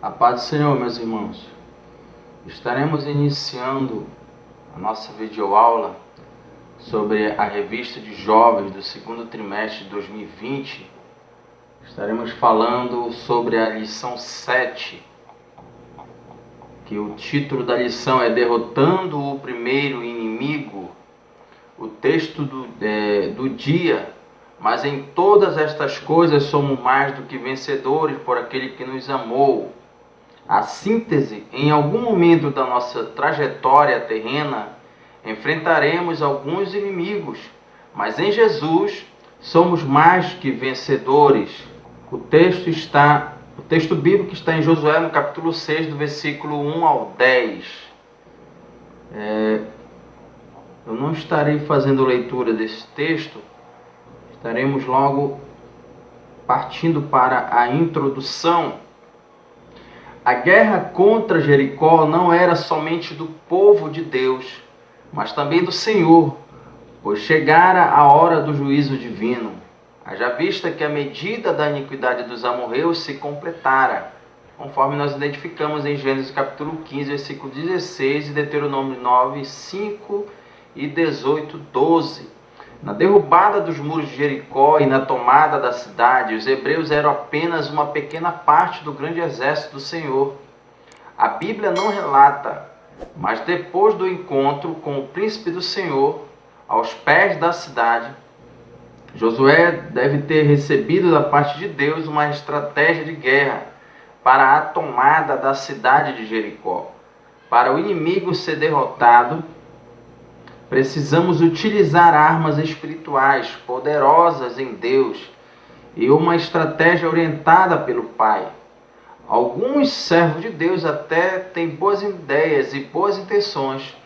A paz do Senhor, meus irmãos. Estaremos iniciando a nossa videoaula sobre a revista de jovens do segundo trimestre de 2020. Estaremos falando sobre a lição 7, que o título da lição é Derrotando o Primeiro Inimigo. O texto do dia: mas em todas estas coisas somos mais do que vencedores por aquele que nos amou. A síntese: em algum momento da nossa trajetória terrena, enfrentaremos alguns inimigos, mas em Jesus somos mais que vencedores. O texto bíblico está em Josué, no capítulo 6, do versículo 1 ao 10. Eu não estarei fazendo leitura desse texto, estaremos logo partindo para a introdução. A guerra contra Jericó não era somente do povo de Deus, mas também do Senhor, pois chegara a hora do juízo divino. Haja vista que a medida da iniquidade dos amorreus se completara, conforme nós identificamos em Gênesis capítulo 15, versículo 16, e Deuteronômio 9, 5 e 18, 12. Na derrubada dos muros de Jericó e na tomada da cidade, os hebreus eram apenas uma pequena parte do grande exército do Senhor. A Bíblia não relata, mas depois do encontro com o príncipe do Senhor, aos pés da cidade, Josué deve ter recebido da parte de Deus uma estratégia de guerra para a tomada da cidade de Jericó. Para o inimigo ser derrotado, precisamos utilizar armas espirituais poderosas em Deus e uma estratégia orientada pelo Pai. Alguns servos de Deus até têm boas ideias e boas intenções,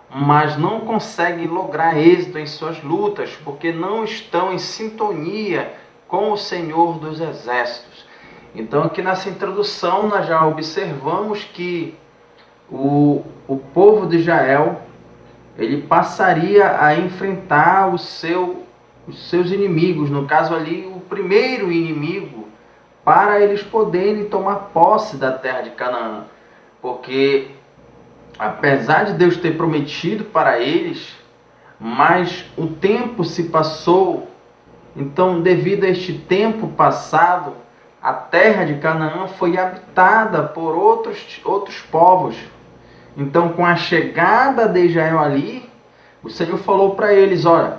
mas não conseguem lograr êxito em suas lutas porque não estão em sintonia com o Senhor dos Exércitos. Então, aqui nessa introdução, nós já observamos que o povo de Israel ele passaria a enfrentar os seus inimigos, no caso ali o primeiro inimigo, para eles poderem tomar posse da terra de Canaã. Porque apesar de Deus ter prometido para eles, mas o tempo se passou, então devido a este tempo passado, a terra de Canaã foi habitada por outros povos. Então, com a chegada de Israel ali, o Senhor falou para eles: olha,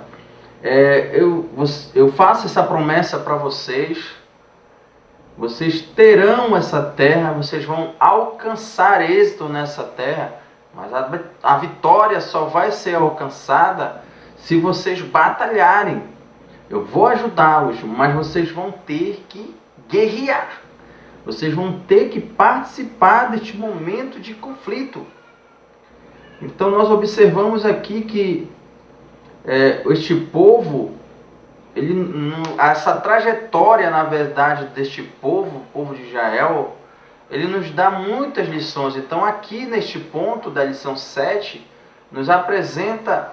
eu faço essa promessa para vocês, vocês terão essa terra, vocês vão alcançar êxito nessa terra, mas a vitória só vai ser alcançada se vocês batalharem. Eu vou ajudá-los, mas vocês vão ter que guerrear. Vocês vão ter que participar deste momento de conflito. Então nós observamos aqui que este povo, essa trajetória, na verdade, deste povo, o povo de Israel, ele nos dá muitas lições. Então aqui neste ponto da lição 7, nos apresenta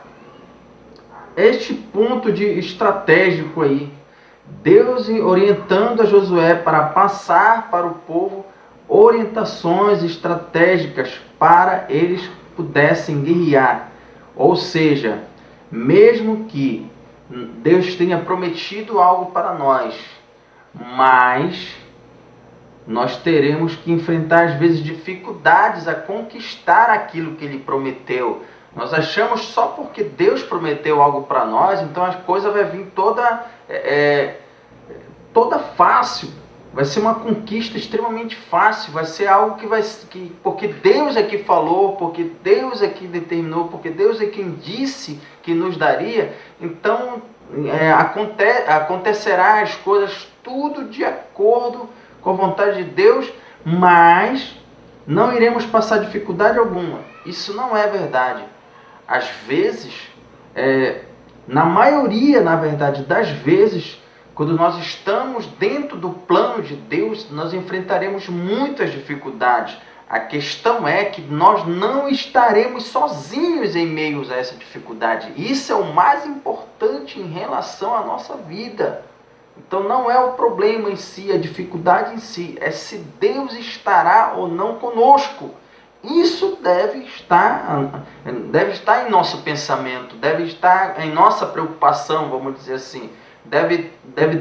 este ponto de estratégico aí. Deus orientando a Josué para passar para o povo orientações estratégicas para eles pudessem guerrear. Ou seja, mesmo que Deus tenha prometido algo para nós, mas nós teremos que enfrentar às vezes dificuldades a conquistar aquilo que Ele prometeu. Nós achamos só porque Deus prometeu algo para nós, então a coisa vai vir toda fácil. Vai ser uma conquista extremamente fácil, vai ser algo porque Deus é que falou, porque Deus é que determinou, porque Deus é quem disse que nos daria. Então acontecerá as coisas tudo de acordo com a vontade de Deus, mas não iremos passar dificuldade alguma. Isso não é verdade. Às vezes, na maioria, na verdade, das vezes, quando nós estamos dentro do plano de Deus, nós enfrentaremos muitas dificuldades. A questão é que nós não estaremos sozinhos em meio a essa dificuldade. Isso é o mais importante em relação à nossa vida. Então não é o problema em si, a dificuldade em si, é se Deus estará ou não conosco. Isso deve estar em nosso pensamento, deve estar em nossa preocupação, vamos dizer assim. Deve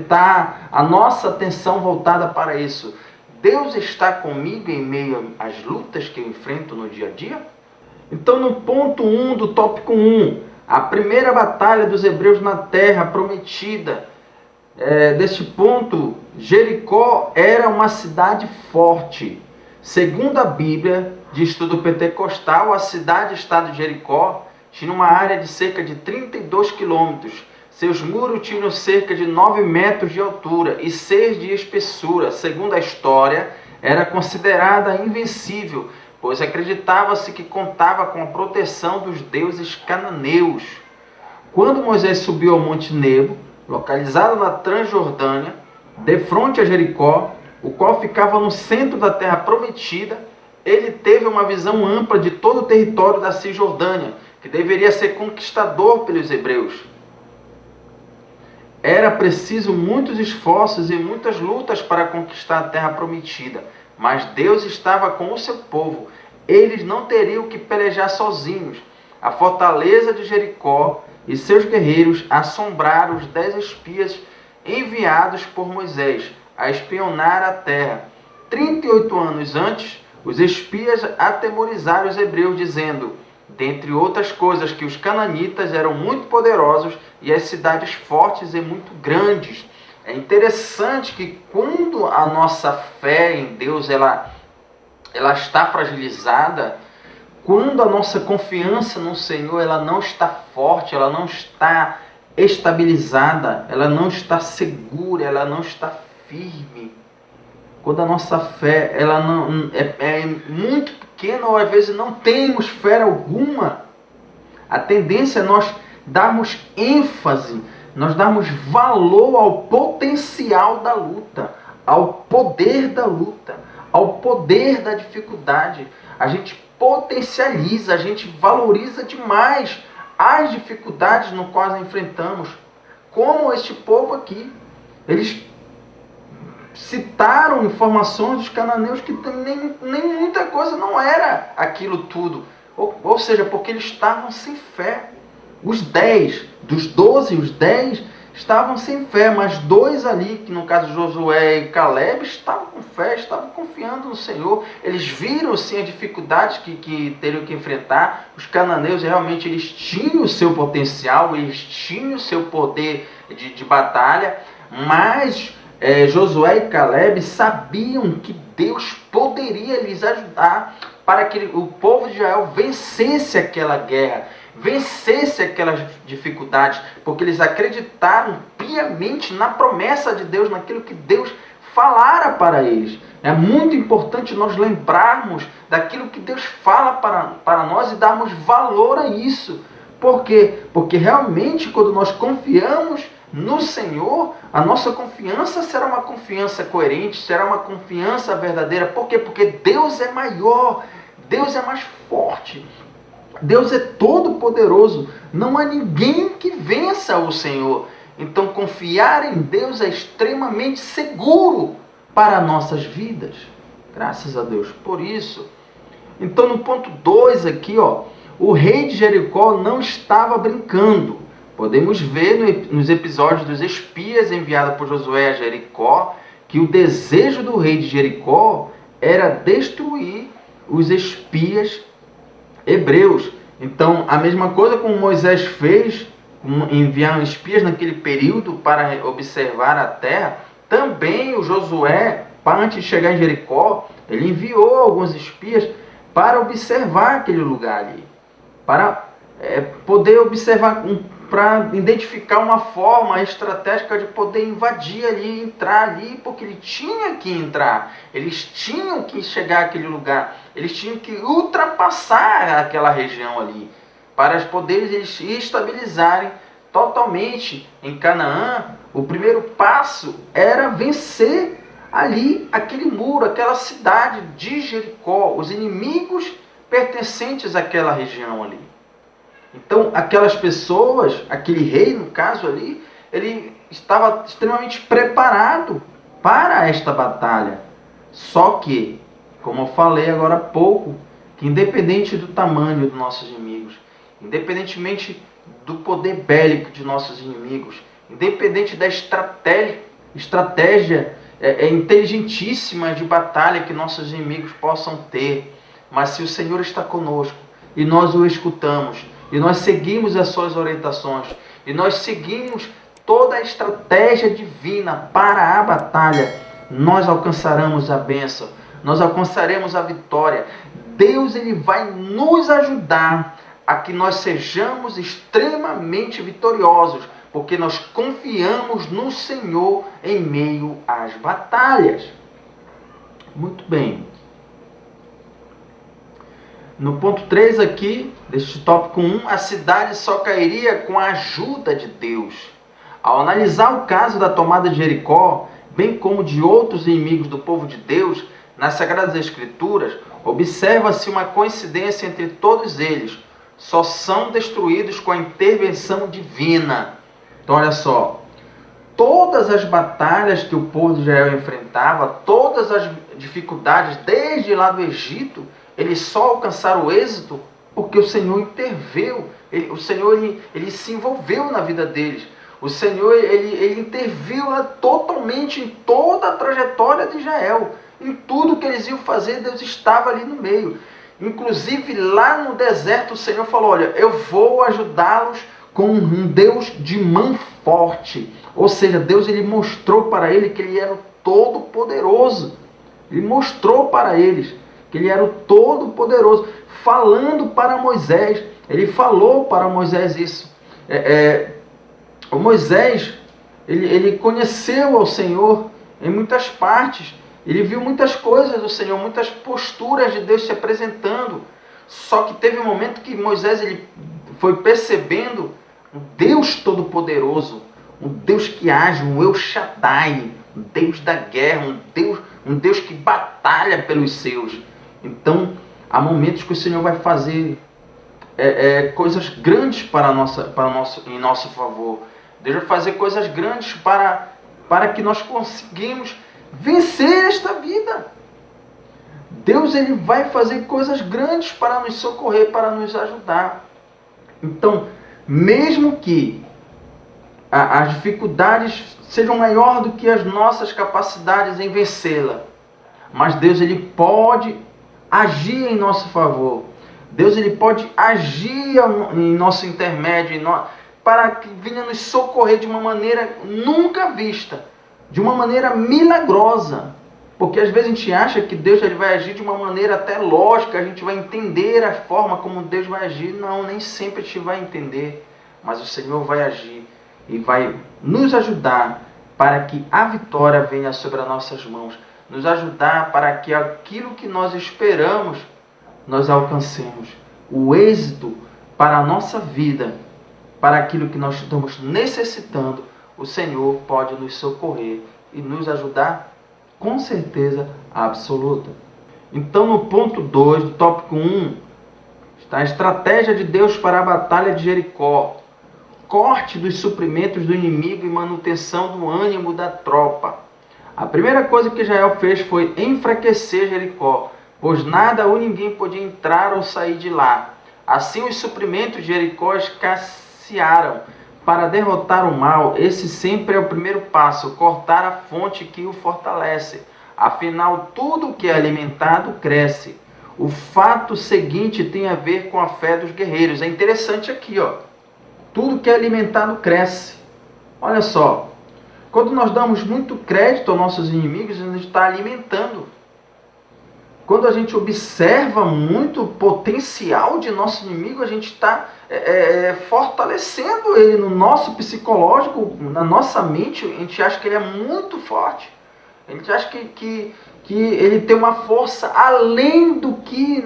estar a nossa atenção voltada para isso. Deus está comigo em meio às lutas que eu enfrento no dia a dia? Então, no ponto 1 do tópico 1, a primeira batalha dos hebreus na terra prometida. Deste ponto, Jericó era uma cidade forte. Segundo a Bíblia de estudo pentecostal, a cidade-estado de Jericó tinha uma área de cerca de 32 quilômetros. Seus muros tinham cerca de 9 metros de altura e 6 de espessura. Segundo a história, era considerada invencível, pois acreditava-se que contava com a proteção dos deuses cananeus. Quando Moisés subiu ao Monte Nebo, localizado na Transjordânia, de frente a Jericó, o qual ficava no centro da terra prometida, ele teve uma visão ampla de todo o território da Cisjordânia, que deveria ser conquistador pelos hebreus. Era preciso muitos esforços e muitas lutas para conquistar a terra prometida, mas Deus estava com o seu povo. Eles não teriam que pelejar sozinhos. A fortaleza de Jericó e seus guerreiros assombraram os 10 espias enviados por Moisés a espionar a terra. 38 anos antes, os espias atemorizaram os hebreus, dizendo, dentre outras coisas, que os cananitas eram muito poderosos e as cidades fortes e muito grandes. É interessante que quando a nossa fé em Deus ela está fragilizada, quando a nossa confiança no Senhor ela não está forte, ela não está estabilizada, ela não está segura, ela não está firme. Quando a nossa fé ela não é muito pequena ou às vezes não temos fé alguma, a tendência é nós darmos ênfase, nós darmos valor ao potencial da luta, ao poder da luta, ao poder da dificuldade. A gente potencializa, a gente valoriza demais as dificuldades no quais enfrentamos. Como este povo aqui, eles citaram informações dos cananeus que nem muita coisa não era aquilo tudo. Ou seja, porque eles estavam sem fé. Os 10, dos 12, os 10 estavam sem fé, mas 2 ali, que no caso Josué e Caleb, estavam com fé, estavam confiando no Senhor. Eles viram sim as dificuldades que teriam que enfrentar. Os cananeus realmente eles tinham o seu potencial, eles tinham o seu poder de batalha, mas Josué e Caleb sabiam que Deus poderia lhes ajudar para que o povo de Israel vencesse aquela guerra, vencesse aquelas dificuldades, porque eles acreditaram piamente na promessa de Deus, naquilo que Deus falara para eles. É muito importante nós lembrarmos daquilo que Deus fala para nós e darmos valor a isso. Por quê? Porque realmente quando nós confiamos no Senhor, a nossa confiança será uma confiança coerente, será uma confiança verdadeira. Por quê? Porque Deus é maior, Deus é mais forte, Deus é todo poderoso. Não há ninguém que vença o Senhor. Então confiar em Deus é extremamente seguro para nossas vidas. Graças a Deus por isso. Então no ponto 2 aqui, o rei de Jericó não estava brincando. Podemos ver nos episódios dos espias enviados por Josué a Jericó que o desejo do rei de Jericó era destruir os espias hebreus. Então, a mesma coisa como Moisés fez, enviar espias naquele período para observar a terra, também o Josué, antes de chegar em Jericó, ele enviou alguns espias para observar aquele lugar ali, para poder observar, para identificar uma forma estratégica de poder invadir ali, entrar ali, porque ele tinha que entrar, eles tinham que chegar àquele lugar, eles tinham que ultrapassar aquela região ali, para poderem eles estabilizarem totalmente em Canaã. O primeiro passo era vencer ali aquele muro, aquela cidade de Jericó, os inimigos pertencentes àquela região ali. Então, aquelas pessoas, aquele rei, no caso ali, ele estava extremamente preparado para esta batalha. Só que, como eu falei agora há pouco, que independente do tamanho dos nossos inimigos, independentemente do poder bélico de nossos inimigos, independente da estratégia inteligentíssima de batalha que nossos inimigos possam ter, mas se o Senhor está conosco e nós o escutamos, e nós seguimos as suas orientações, e nós seguimos toda a estratégia divina para a batalha, nós alcançaremos a bênção, nós alcançaremos a vitória. Deus ele vai nos ajudar a que nós sejamos extremamente vitoriosos, porque nós confiamos no Senhor em meio às batalhas. Muito bem. No ponto 3 aqui, deste tópico 1, a cidade só cairia com a ajuda de Deus. Ao analisar o caso da tomada de Jericó, bem como de outros inimigos do povo de Deus, nas Sagradas Escrituras, observa-se uma coincidência entre todos eles. Só são destruídos com a intervenção divina. Então, olha só. Todas as batalhas que o povo de Israel enfrentava, todas as dificuldades, desde lá do Egito, eles só alcançaram o êxito porque o Senhor interveio. O Senhor ele se envolveu na vida deles. O Senhor ele interviu totalmente em toda a trajetória de Israel. Em tudo que eles iam fazer, Deus estava ali no meio. Inclusive lá no deserto o Senhor falou, olha, eu vou ajudá-los com um Deus de mão forte. Ou seja, Deus ele mostrou para ele que ele era o Todo-Poderoso. Ele mostrou para eles que ele era o Todo-Poderoso. Falando para Moisés, ele falou para Moisés isso. O Moisés, ele conheceu ao Senhor em muitas partes. Ele viu muitas coisas do Senhor, muitas posturas de Deus se apresentando. Só que teve um momento que Moisés ele foi percebendo um Deus Todo-Poderoso, um Deus que age, um El Shaddai, um Deus da guerra, um Deus que batalha pelos seus. Então, há momentos que o Senhor vai fazer coisas grandes em nosso favor. Deus vai fazer coisas grandes para que nós conseguimos vencer esta vida. Deus ele vai fazer coisas grandes para nos socorrer, para nos ajudar. Então, mesmo que as dificuldades sejam maiores do que as nossas capacidades em vencê-la, mas Deus ele pode agir em nosso favor. Deus ele pode agir em nosso intermédio, para que venha nos socorrer de uma maneira nunca vista, de uma maneira milagrosa. Porque às vezes a gente acha que Deus ele vai agir de uma maneira até lógica, a gente vai entender a forma como Deus vai agir. Não, nem sempre a gente vai entender, mas o Senhor vai agir e vai nos ajudar para que a vitória venha sobre as nossas mãos, nos ajudar para que aquilo que nós esperamos, nós alcancemos. O êxito para a nossa vida, para aquilo que nós estamos necessitando, o Senhor pode nos socorrer e nos ajudar com certeza absoluta. Então, no ponto 2 do tópico 1, está a estratégia de Deus para a batalha de Jericó. Corte dos suprimentos do inimigo e manutenção do ânimo da tropa. A primeira coisa que Israel fez foi enfraquecer Jericó, pois nada ou ninguém podia entrar ou sair de lá. Assim os suprimentos de Jericó escassearam. Para derrotar o mal, esse sempre é o primeiro passo, cortar a fonte que o fortalece. Afinal, tudo que é alimentado cresce. O fato seguinte tem a ver com a fé dos guerreiros. É interessante aqui, ó. Tudo que é alimentado cresce. Olha só, quando nós damos muito crédito aos nossos inimigos, a gente está alimentando. Quando a gente observa muito o potencial de nosso inimigo, a gente está fortalecendo ele no nosso psicológico, na nossa mente. A gente acha que ele é muito forte. A gente acha que ele tem uma força além do que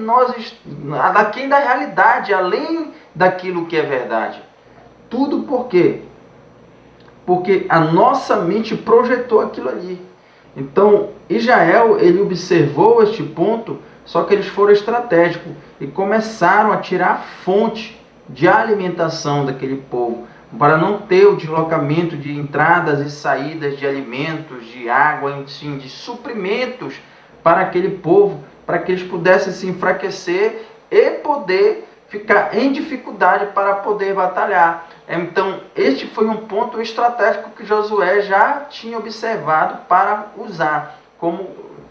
aquém da realidade, além daquilo que é verdade. Tudo por quê? Porque a nossa mente projetou aquilo ali. Então, Israel, ele observou este ponto, só que eles foram estratégicos e começaram a tirar a fonte de alimentação daquele povo, para não ter o deslocamento de entradas e saídas de alimentos, de água, enfim, de suprimentos para aquele povo, para que eles pudessem se enfraquecer e poder ficar em dificuldade para poder batalhar. Então, este foi um ponto estratégico que Josué já tinha observado para usar como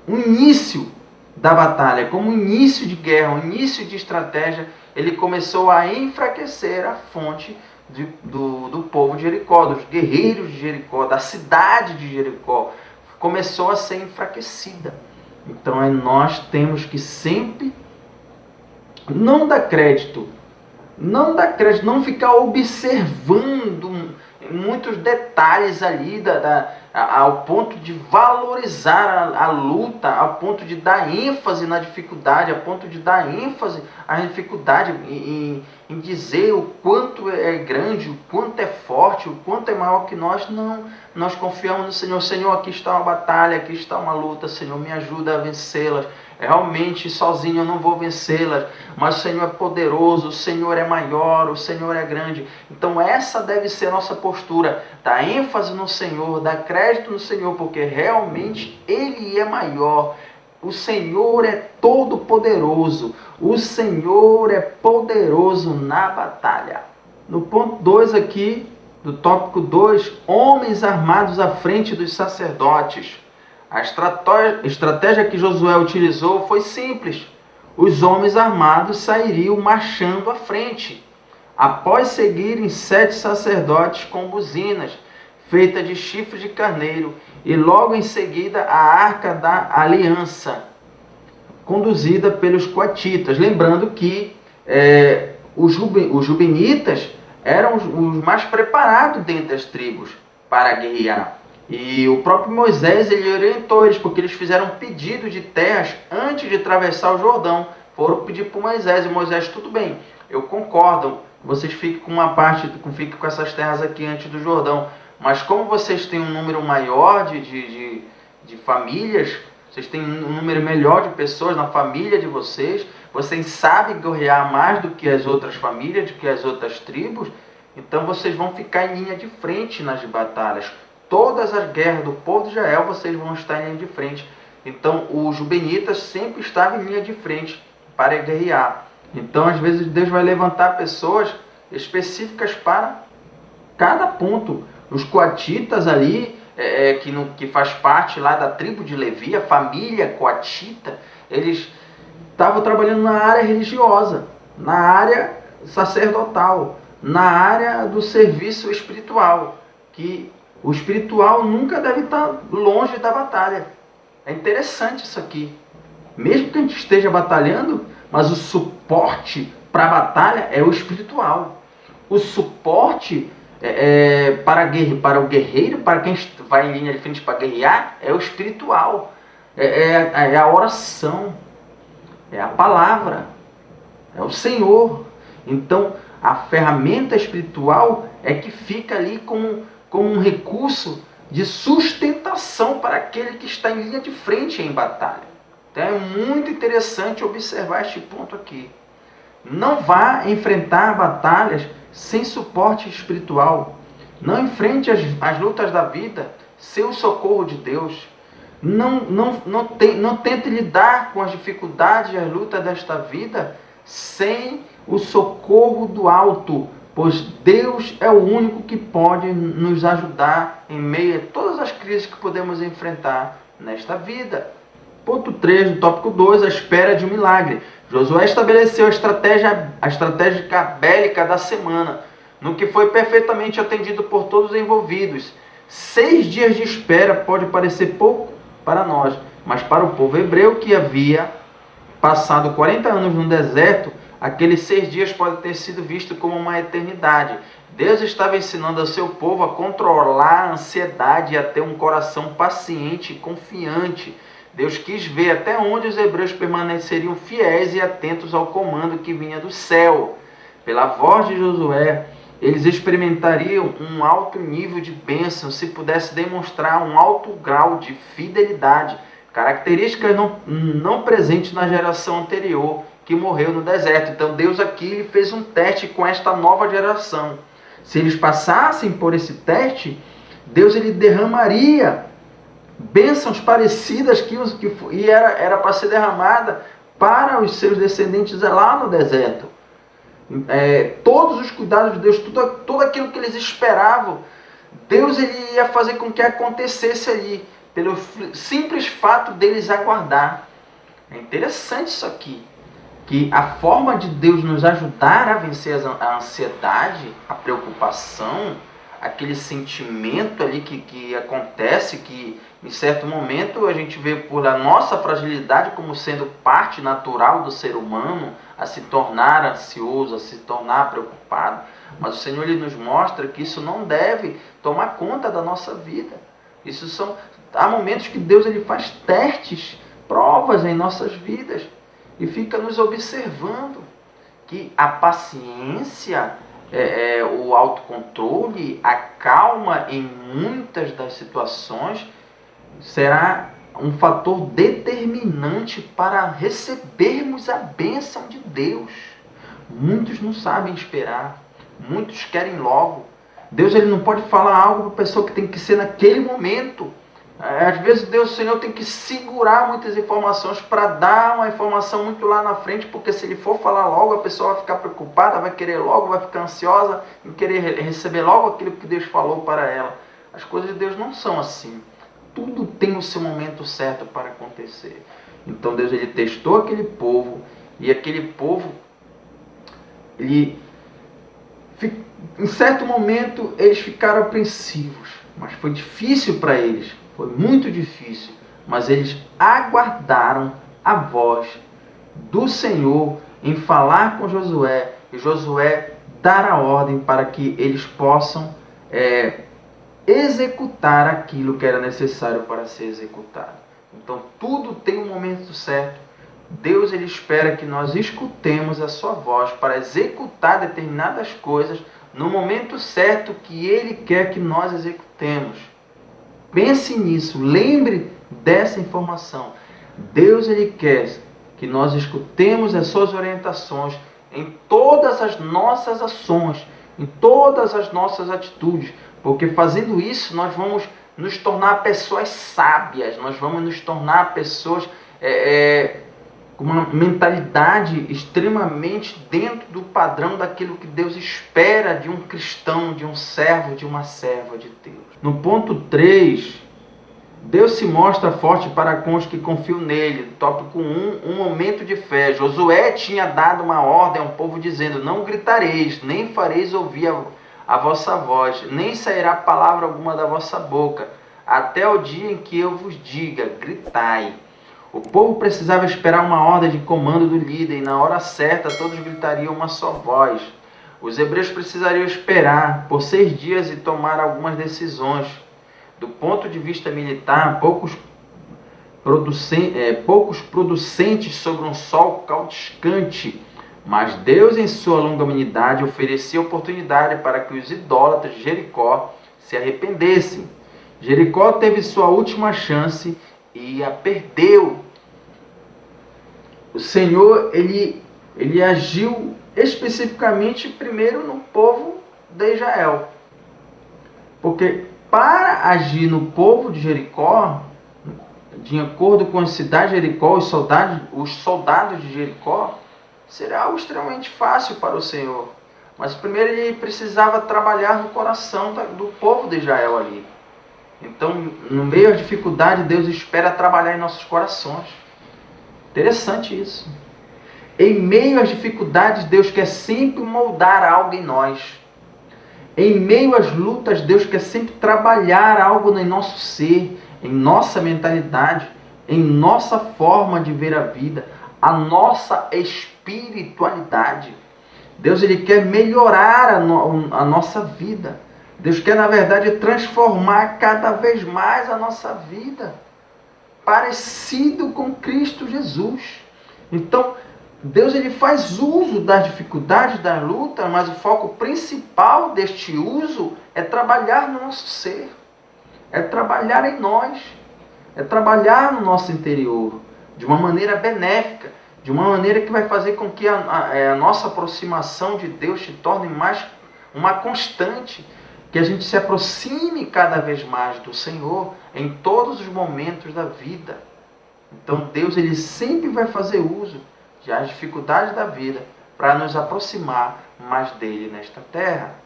um início da batalha, como um início de guerra, um início de estratégia. Ele começou a enfraquecer a fonte do povo de Jericó, dos guerreiros de Jericó, da cidade de Jericó. Começou a ser enfraquecida. Então, nós temos que sempre não dar crédito, não ficar observando muitos detalhes ali ao ponto de valorizar a luta, ao ponto de dar ênfase na dificuldade, ao ponto de dar ênfase à dificuldade em dizer o quanto é grande, o quanto é forte, o quanto é maior que nós. Não, nós confiamos no Senhor. Senhor, aqui está uma batalha, aqui está uma luta, Senhor, me ajuda a vencê-las. Realmente sozinho eu não vou vencê-las, mas o Senhor é poderoso, o Senhor é maior, o Senhor é grande. Então essa deve ser a nossa postura, dar ênfase no Senhor, dar crédito no Senhor, porque realmente Ele é maior. O Senhor é todo poderoso, o Senhor é poderoso na batalha. No ponto 2 aqui, do tópico 2, homens armados à frente dos sacerdotes. A estratégia que Josué utilizou foi simples. Os homens armados sairiam marchando à frente, após seguirem 7 sacerdotes com buzinas, feita de chifre de carneiro, e logo em seguida a arca da aliança, conduzida pelos coatitas. Lembrando que os rubenitas eram os mais preparados dentre as tribos para guerrear. E o próprio Moisés, ele orientou eles, porque eles fizeram pedido de terras antes de atravessar o Jordão. Foram pedir para Moisés, e Moisés, tudo bem, eu concordo, vocês fiquem com uma parte, fiquem com essas terras aqui antes do Jordão. Mas como vocês têm um número maior de famílias, vocês têm um número melhor de pessoas na família de vocês sabem guerrear mais do que as outras famílias, do que as outras tribos, então vocês vão ficar em linha de frente nas batalhas. Todas as guerras do povo de Israel, vocês vão estar em linha de frente. Então, os rubenitas sempre estavam em linha de frente para guerrear. Então, às vezes, Deus vai levantar pessoas específicas para cada ponto. Os coatitas ali, que faz parte lá da tribo de Levi, a família coatita, eles estavam trabalhando na área religiosa, na área sacerdotal, na área do serviço espiritual, que o espiritual nunca deve estar longe da batalha. É interessante isso aqui. Mesmo que a gente esteja batalhando, mas o suporte para a batalha é o espiritual. O suporte para o guerreiro, para quem vai em linha de frente para guerrear, é o espiritual. É a oração, é a palavra, é o Senhor. Então, a ferramenta espiritual é que fica ali como um recurso de sustentação para aquele que está em linha de frente em batalha. Então é muito interessante observar este ponto aqui. Não vá enfrentar batalhas sem suporte espiritual. Não enfrente as lutas da vida sem o socorro de Deus. Não tente lidar com as dificuldades e as lutas desta vida sem o socorro do alto, pois Deus é o único que pode nos ajudar em meio a todas as crises que podemos enfrentar nesta vida. Ponto 3 do tópico 2, a espera de um milagre. Josué estabeleceu a estratégia bélica da semana, no que foi perfeitamente atendido por todos os envolvidos. 6 dias de espera pode parecer pouco para nós, mas para o povo hebreu que havia passado 40 anos no deserto, aqueles 6 dias podem ter sido vistos como uma eternidade. Deus estava ensinando ao seu povo a controlar a ansiedade e a ter um coração paciente e confiante. Deus quis ver até onde os hebreus permaneceriam fiéis e atentos ao comando que vinha do céu. Pela voz de Josué, eles experimentariam um alto nível de bênção se pudesse demonstrar um alto grau de fidelidade, características não presentes na geração anterior, que morreu no deserto. Então Deus aqui fez um teste com esta nova geração. Se eles passassem por esse teste, Deus ele derramaria bênçãos parecidas e era para ser derramada para os seus descendentes lá no deserto. Todos os cuidados de Deus, tudo aquilo que eles esperavam, Deus ele ia fazer com que acontecesse ali, pelo simples fato deles aguardar. É interessante isso aqui, que a forma de Deus nos ajudar a vencer a ansiedade, a preocupação, aquele sentimento ali que acontece, que em certo momento a gente vê por a nossa fragilidade como sendo parte natural do ser humano, a se tornar ansioso, a se tornar preocupado. Mas o Senhor ele nos mostra que isso não deve tomar conta da nossa vida. Há momentos que Deus ele faz testes, provas em nossas vidas e fica nos observando, que a paciência, o autocontrole, a calma em muitas das situações será um fator determinante para recebermos a bênção de Deus. Muitos não sabem esperar, muitos querem logo. Deus ele não pode falar algo para a pessoa que tem que ser naquele momento. Às vezes Deus, o Senhor, tem que segurar muitas informações para dar uma informação muito lá na frente, porque se ele for falar logo, a pessoa vai ficar preocupada, vai querer logo, vai ficar ansiosa em querer receber logo aquilo que Deus falou para ela. As coisas de Deus não são assim. Tudo tem o seu momento certo para acontecer. Então Deus ele testou aquele povo, e aquele povo, em certo momento eles ficaram apreensivos, mas foi difícil para eles. Foi muito difícil, mas eles aguardaram a voz do Senhor em falar com Josué, e Josué dar a ordem para que eles possam executar aquilo que era necessário para ser executado. Então tudo tem um momento certo. Deus ele espera que nós escutemos a sua voz para executar determinadas coisas no momento certo que Ele quer que nós executemos. Pense nisso, lembre dessa informação. Deus ele quer que nós escutemos as suas orientações em todas as nossas ações, em todas as nossas atitudes, porque fazendo isso nós vamos nos tornar pessoas sábias, nós vamos nos tornar pessoas com uma mentalidade extremamente dentro do padrão daquilo que Deus espera de um cristão, de um servo, de uma serva de Deus. No ponto 3, Deus se mostra forte para com os que confiam nele. Tópico 1, um momento de fé. Josué tinha dado uma ordem ao povo dizendo: não gritareis, nem fareis ouvir a vossa voz, nem sairá palavra alguma da vossa boca, até o dia em que eu vos diga, gritai. O povo precisava esperar uma ordem de comando do líder, e na hora certa todos gritariam uma só voz. Os hebreus precisariam esperar por 6 dias e tomar algumas decisões. Do ponto de vista militar, poucos producentes sobre um sol causticante, mas Deus, em sua longanimidade, oferecia oportunidade para que os idólatras de Jericó se arrependessem. Jericó teve sua última chance e a perdeu. O Senhor ele agiu especificamente primeiro no povo de Israel, porque para agir no povo de Jericó, de acordo com a cidade de Jericó, os soldados de Jericó, seria algo extremamente fácil para o Senhor. Mas primeiro ele precisava trabalhar no coração do povo de Israel ali. Então, no meio da dificuldade, Deus espera trabalhar em nossos corações. Interessante isso. Em meio às dificuldades, Deus quer sempre moldar algo em nós. Em meio às lutas, Deus quer sempre trabalhar algo em nosso ser, em nossa mentalidade, em nossa forma de ver a vida, a nossa espiritualidade. Deus ele quer melhorar a nossa vida. Deus quer, na verdade, transformar cada vez mais a nossa vida parecido com Cristo Jesus. Então, Deus ele faz uso das dificuldades, da luta, mas o foco principal deste uso é trabalhar no nosso ser, é trabalhar em nós, é trabalhar no nosso interior, de uma maneira benéfica, de uma maneira que vai fazer com que a nossa aproximação de Deus se torne uma constante, que a gente se aproxime cada vez mais do Senhor em todos os momentos da vida. Então Deus ele sempre vai fazer uso das dificuldades da vida para nos aproximar mais dele nesta terra.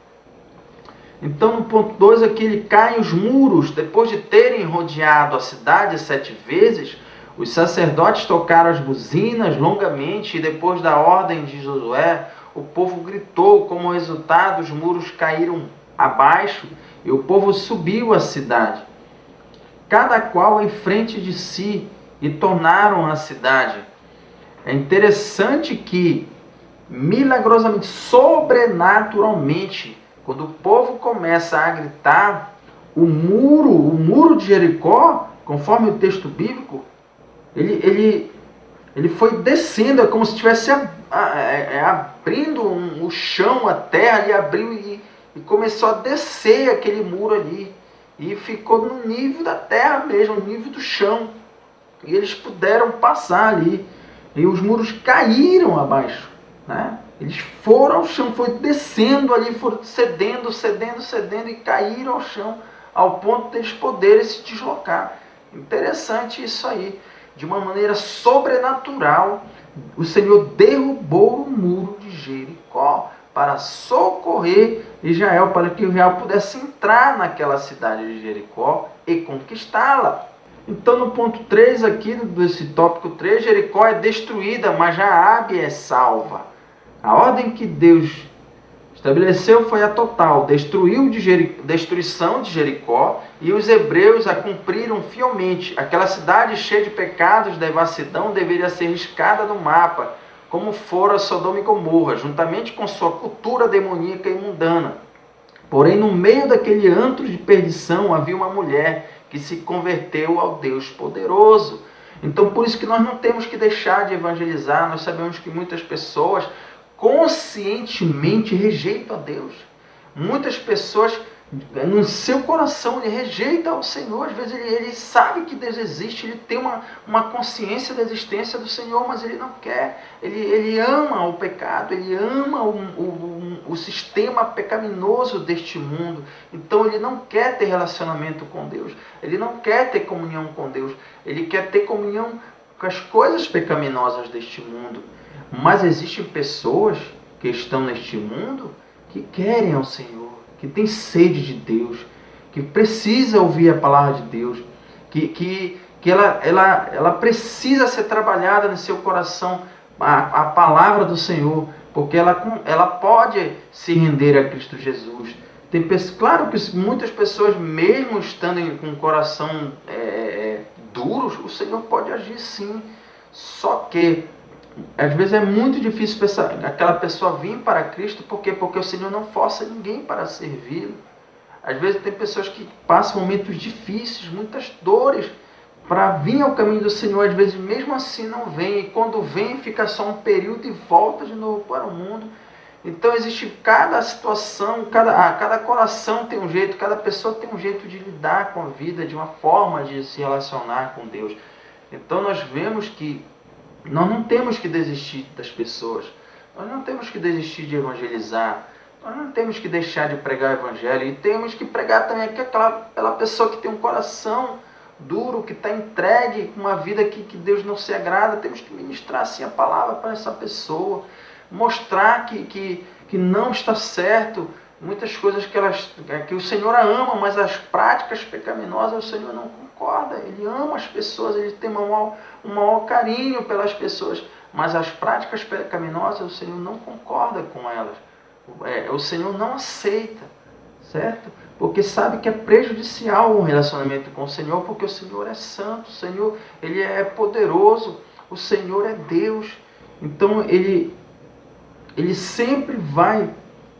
Então no ponto 2 aqui ele cai os muros, depois de terem rodeado a cidade 7 vezes, os sacerdotes tocaram as buzinas longamente e depois da ordem de Josué, o povo gritou. Como resultado, os muros caíram abaixo e o povo subiu a cidade, cada qual em frente de si, e tornaram a cidade. É interessante que, milagrosamente, sobrenaturalmente, quando o povo começa a gritar, o muro de Jericó, conforme o texto bíblico, ele foi descendo, é como se estivesse abrindo o chão, a terra, ele abriu e começou a descer aquele muro ali. E ficou no nível da terra mesmo, no nível do chão. E eles puderam passar ali. E os muros caíram abaixo, né? Eles foram ao chão, foi descendo ali, foram cedendo e caíram ao chão, ao ponto de eles poderem se deslocar. Interessante isso aí. De uma maneira sobrenatural, o Senhor derrubou o muro de Jericó para socorrer Israel, para que Israel pudesse entrar naquela cidade de Jericó e conquistá-la. Então, no ponto 3 aqui, desse tópico 3, Jericó é destruída, mas Raabe é salva. A ordem que Deus estabeleceu foi a total, destruição de Jericó, e os hebreus a cumpriram fielmente. Aquela cidade cheia de pecados, devassidão, deveria ser riscada no mapa, como fora Sodoma e Gomorra, juntamente com sua cultura demoníaca e mundana. Porém, no meio daquele antro de perdição, havia uma mulher que se converteu ao Deus poderoso. Então, por isso que nós não temos que deixar de evangelizar. Nós sabemos que muitas pessoas conscientemente rejeitam a Deus. Muitas pessoas, no seu coração, ele rejeita o Senhor. Às vezes ele sabe que Deus existe, ele tem uma consciência da existência do Senhor, mas ele não quer. Ele ama o pecado, ele ama o sistema pecaminoso deste mundo. Então ele não quer ter relacionamento com Deus, ele não quer ter comunhão com Deus, ele quer ter comunhão com as coisas pecaminosas deste mundo. Mas existem pessoas que estão neste mundo que querem ao Senhor, que têm sede de Deus, que precisa ouvir a palavra de Deus, que ela precisa ser trabalhada no seu coração, a palavra do Senhor, porque ela pode se render a Cristo Jesus. Claro que muitas pessoas, mesmo estando com o coração duros, o Senhor pode agir sim, só que às vezes é muito difícil aquela pessoa vir para Cristo. Por quê? Porque o Senhor não força ninguém para servi-lo. Às vezes tem pessoas que passam momentos difíceis, muitas dores, para vir ao caminho do Senhor. Às vezes mesmo assim não vem. E quando vem, fica só um período e volta de novo para o mundo. Então existe cada situação, cada coração tem um jeito, cada pessoa tem um jeito de lidar com a vida, de uma forma de se relacionar com Deus. Então nós vemos que nós não temos que desistir das pessoas, nós não temos que desistir de evangelizar, nós não temos que deixar de pregar o evangelho, e temos que pregar também aquela pessoa que tem um coração duro, que está entregue com uma vida que Deus não se agrada. Temos que ministrar assim a palavra para essa pessoa, mostrar que não está certo, muitas coisas que o Senhor a ama, mas as práticas pecaminosas o Senhor não concorda. Ele ama as pessoas, ele tem um maior carinho pelas pessoas, mas as práticas pecaminosas o Senhor não concorda com elas. O Senhor não aceita, certo? Porque sabe que é prejudicial o relacionamento com o Senhor, porque o Senhor é santo, o Senhor ele é poderoso, o Senhor é Deus. Então ele sempre vai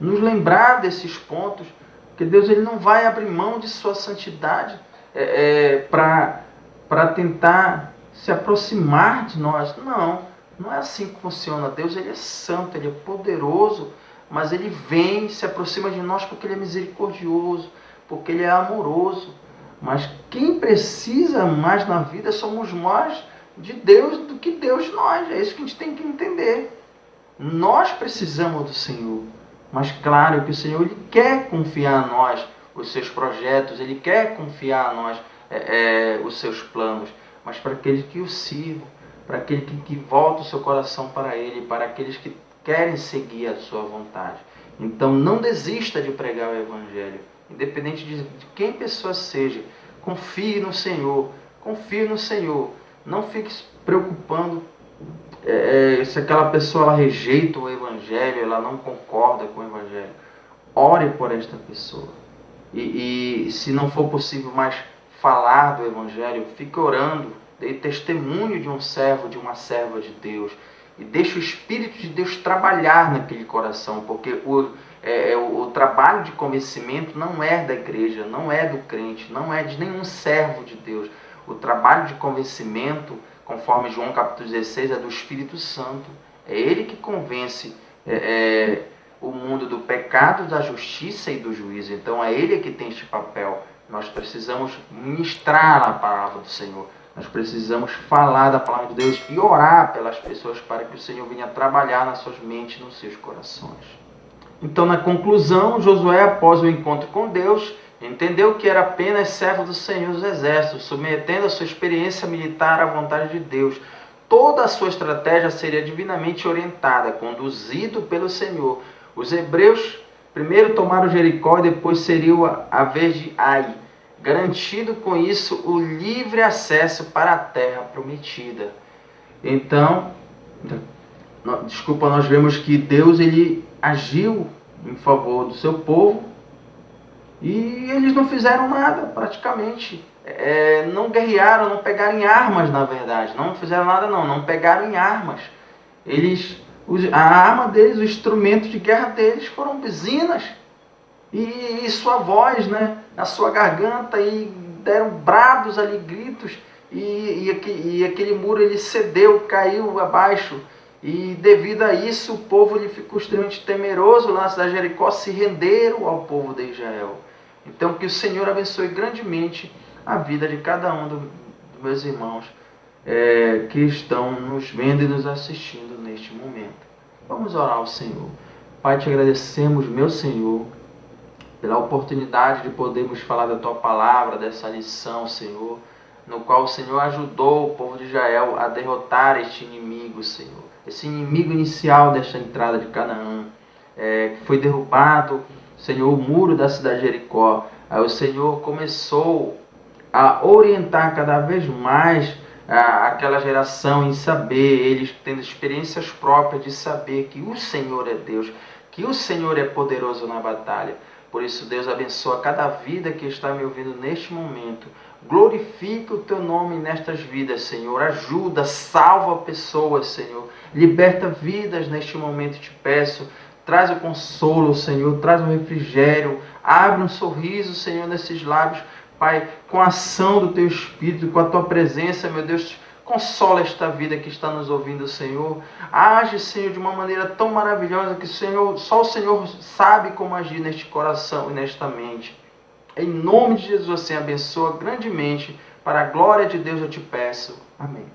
nos lembrar desses pontos, que Deus ele não vai abrir mão de sua santidade para tentar se aproximar de nós. Não é assim que funciona. Deus ele é santo, ele é poderoso, mas ele vem, se aproxima de nós porque ele é misericordioso, porque ele é amoroso. Mas quem precisa mais na vida somos nós de Deus do que Deus nós. É isso que a gente tem que entender. Nós precisamos do Senhor. Mas claro que o Senhor Ele quer confiar a nós os seus projetos, Ele quer confiar a nós os seus planos, mas para aqueles que o sirvam, para aqueles que voltam o seu coração para Ele, para aqueles que querem seguir a sua vontade. Então não desista de pregar o Evangelho, independente de quem a pessoa seja. Confie no Senhor, confie no Senhor. Não fique se preocupando se aquela pessoa ela rejeita o Evangelho, ela não concorda com o Evangelho. Ore por esta pessoa. E se não for possível mais falar do Evangelho, fique orando, dê testemunho de um servo, de uma serva de Deus. E deixe o Espírito de Deus trabalhar naquele coração, porque o trabalho de convencimento não é da igreja, não é do crente, não é de nenhum servo de Deus. O trabalho de convencimento, conforme João capítulo 16, é do Espírito Santo. É Ele que convence o mundo do pecado, da justiça e do juízo. Então é Ele que tem este papel. Nós precisamos ministrar a palavra do Senhor. Nós precisamos falar da palavra de Deus e orar pelas pessoas para que o Senhor venha trabalhar nas suas mentes e nos seus corações. Então, na conclusão, Josué, após o encontro com Deus, entendeu que era apenas servo do Senhor dos Exércitos, submetendo a sua experiência militar à vontade de Deus. Toda a sua estratégia seria divinamente orientada, conduzido pelo Senhor. Os hebreus primeiro tomaram Jericó e depois seria a vez de Ai, garantindo com isso o livre acesso para a terra prometida. Então, nós vemos que Deus ele agiu em favor do seu povo e eles não fizeram nada praticamente. Não guerrearam, não pegaram em armas, na verdade. Não fizeram nada não pegaram em armas. A arma deles, o instrumento de guerra deles foram buzinas e sua voz, né, na sua garganta, e deram brados ali, gritos, e aquele muro ele cedeu, caiu abaixo, e devido a isso o povo ele ficou extremamente temeroso lá na cidade de Jericó, se renderam ao povo de Israel. Então que o Senhor abençoe grandemente a vida de cada um dos meus irmãos que estão nos vendo e nos assistindo neste momento. Vamos orar ao Senhor. Pai, te agradecemos, meu Senhor, pela oportunidade de podermos falar da Tua Palavra, dessa lição, Senhor, no qual o Senhor ajudou o povo de Israel a derrotar este inimigo, Senhor. Esse inimigo inicial desta entrada de Canaã, que foi derrubado, Senhor, o muro da cidade de Jericó. Aí o Senhor começou a orientar cada vez mais aquela geração em saber, eles tendo experiências próprias de saber que o Senhor é Deus, que o Senhor é poderoso na batalha. Por isso, Deus abençoa cada vida que está me ouvindo neste momento. Glorifica o Teu nome nestas vidas, Senhor. Ajuda, salva pessoas, Senhor. Liberta vidas neste momento, te peço. Traz o consolo, Senhor. Traz o refrigério. Abre um sorriso, Senhor, nesses lábios. Pai, com a ação do Teu Espírito, com a Tua presença, meu Deus, consola esta vida que está nos ouvindo, Senhor. Age, Senhor, de uma maneira tão maravilhosa que só o Senhor sabe como agir neste coração e nesta mente. Em nome de Jesus, assim, abençoa grandemente. Para a glória de Deus eu te peço. Amém.